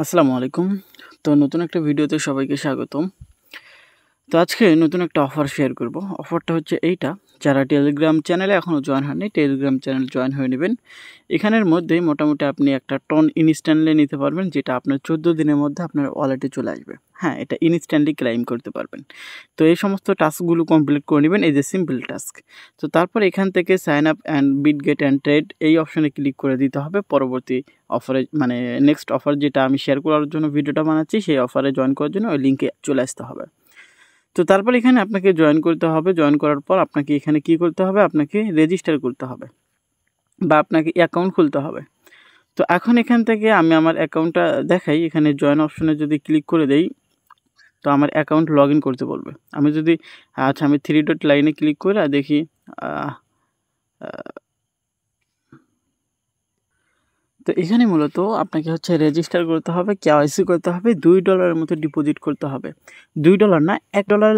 আসসালামু আলাইকুম। তো নতুন একটা ভিডিওতে সবাইকে স্বাগতম। তো আজকে নতুন একটা অফার শেয়ার করব। অফারটা হচ্ছে এইটা, যারা টেলিগ্রাম চ্যানেলে এখনও জয়েন হননি, টেলিগ্রাম চ্যানেল জয়েন হয়ে নেবেন। এখানের মধ্যে মোটামুটি আপনি একটা টন ইনস্ট্যান্টলি নিতে পারবেন, যেটা আপনার 14 দিনের মধ্যে আপনার ওয়ালেটে চলে আসবে। হ্যাঁ, এটা ইনস্ট্যান্টলি ক্লাইম করতে পারবেন। তো এই সমস্ত টাস্কগুলো কমপ্লিট করে নেবেন, এই যে সিম্পল টাস্ক। তো তারপর এখান থেকে sign up and Bitget and trade এই অপশনে ক্লিক করে দিতে হবে। পরবর্তী অফারে মানে নেক্সট অফার যেটা আমি শেয়ার করার জন্য ভিডিওটা বানাচ্ছি, সেই অফারে জয়েন করার জন্য ওই লিঙ্কে চলে আসতে হবে। তো তারপর এখানে আপনাকে জয়েন করতে হবে। জয়েন করার পর আপনাকে এখানে কি করতে হবে, আপনাকে রেজিস্টার করতে হবে বা আপনাকে অ্যাকাউন্ট খুলতে হবে। তো এখন এখান থেকে আমি আমার অ্যাকাউন্টটা দেখাই। এখানে জয়েন অপশনে যদি ক্লিক করে দেই, তো আমার অ্যাকাউন্ট লগ ইন করতে বলবে। আমি যদি আমি 3 ডট লাইনে ক্লিক করে দেখি, তো এখানে মূলত আপনাকে হচ্ছে রেজিস্টার করতে হবে, কেওয়াইসি করতে হবে, $2 মতো ডিপোজিট করতে হবে। $2 না, $1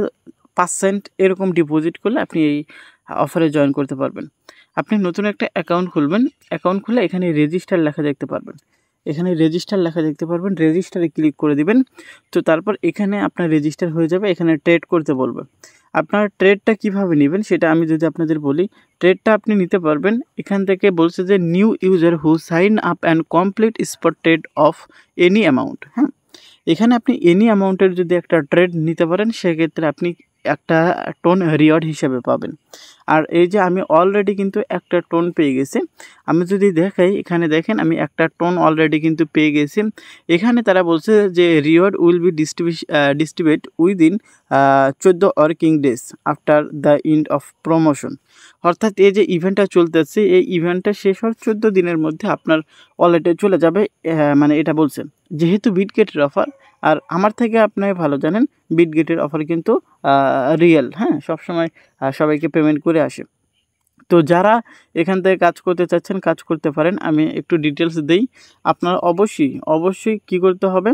এরকম ডিপোজিট করলে আপনি এই অফারে জয়েন করতে পারবেন। আপনি নতুন একটা অ্যাকাউন্ট খুলবেন। অ্যাকাউন্ট খুলে এখানে রেজিস্টার লেখা দেখতে পারবেন। এখানে রেজিস্টার লেখা দেখতে পারবেন, রেজিস্টারে ক্লিক করে দিবেন। তো তারপর এখানে আপনার রেজিস্টার হয়ে যাবে। এখানে ট্রেড করতে বলবে। আপনার ট্রেডটা কিভাবে নেবেন সেটা আমি যদি আপনাদের বলি, ট্রেডটা আপনি নিতে পারবেন এখান থেকে। বলছে যে new user who sign up and complete spot trade of any amount. হ্যাঁ, এখানে আপনি এনি অ্যামাউন্টের যদি একটা ট্রেড নিতে পারেন, সেক্ষেত্রে আপনি একটা টোন রিওয়ার্ড হিসেবে পাবেন। আর এই যে আমি অলরেডি কিন্তু একটা টোন পেয়ে গেছি। আমি যদি দেখাই, এখানে দেখেন আমি একটা টোন অলরেডি কিন্তু পেয়ে গেছি। এখানে তারা বলছে যে reward will be distribute within 14 working days after the end of promotion. অর্থাৎ এই যে ইভেন্টটা চলতেছে, এই ইভেন্টটা শেষ হওয়ার 14 দিনের মধ্যে আপনার ওয়ালেটে চলে যাবে। মানে এটা বলছে, যেহেতু বিটগেটের অফার, আর আমার থেকে আপনি ভালো জানেন বিটগেটের অফার কিন্তু রিয়েল। হ্যাঁ, সবসময় সবাইকে পেমেন্ট করে আসে। তো যারা এখান থেকে কাজ করতে চাচ্ছেন, কাজ করতে পারেন। আমি একটু ডিটেলস দেই। আপনার অবশ্যই কী করতে হবে,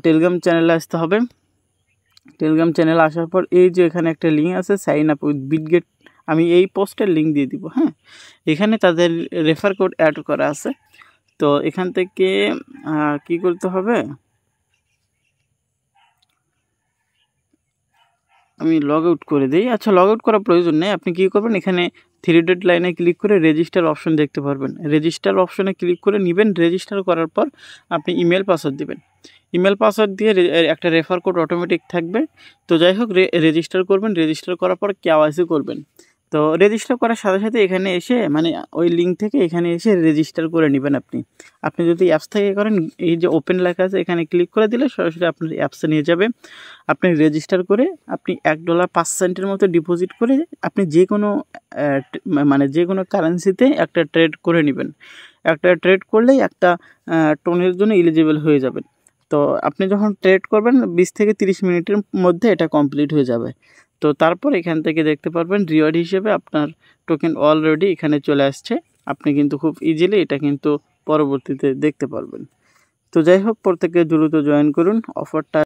টেলিগ্রাম চ্যানেলে আসতে হবে। টেলিগ্রাম চ্যানেলে আসার পর এই যে এখানে একটা লিঙ্ক আছে, সাইন আপ উইথ বিটগেট, আমি এই পোস্টের লিঙ্ক দিয়ে দিব। হ্যাঁ, এখানে তাদের রেফার কোড অ্যাড করা আছে। তো এখান থেকে কি করতে হবে, আমি লগ আউট করে দিই। আচ্ছা, লগ আউট করার প্রয়োজন নেই। আপনি কী করবেন, এখানে 3 ডট লাইনে ক্লিক করে রেজিস্টার অপশন দেখতে পারবেন। রেজিস্টার অপশনে ক্লিক করে নেবেন। রেজিস্টার করার পর আপনি ইমেল পাসওয়ার্ড দেবেন। ইমেল পাসওয়ার্ড দিয়ে একটা রেফার কোড অটোমেটিক থাকবে। তো যাই হোক, রেজিস্টার করবেন। রেজিস্টার করার পর কেওয়াইসি করবেন। তো রেজিস্টার করার সাথে সাথে এখানে এসে মানে ওই লিঙ্ক থেকে এখানে এসে রেজিস্টার করে নেবেন। আপনি যদি অ্যাপস থেকে করেন, এই যে ওপেন লেখা আছে এখানে ক্লিক করে দিলে সরাসরি আপনার অ্যাপসে নিয়ে যাবে। আপনি রেজিস্টার করে আপনি $1.05 মতো ডিপোজিট করে আপনি যে কোনো মানে যে কোনো কারেন্সিতে একটা ট্রেড করে নেবেন। একটা ট্রেড করলেই একটা টোনের জন্য এলিজিবল হয়ে যাবেন। তো আপনি যখন ট্রেড করবেন 20 থেকে 30 মিনিটের মধ্যে এটা কমপ্লিট হয়ে যাবে। তো তারপর এখান থেকে দেখতে পারবেন রিওয়ার্ড হিসেবে আপনার টোকেন অলরেডি এখানে চলে আসছে। আপনি কিন্তু খুব ইজিলি এটা কিন্তু পরবর্তীতে দেখতে পারবেন। তো যাই হোক, প্রত্যেকে দ্রুত জয়েন করুন। অফারটা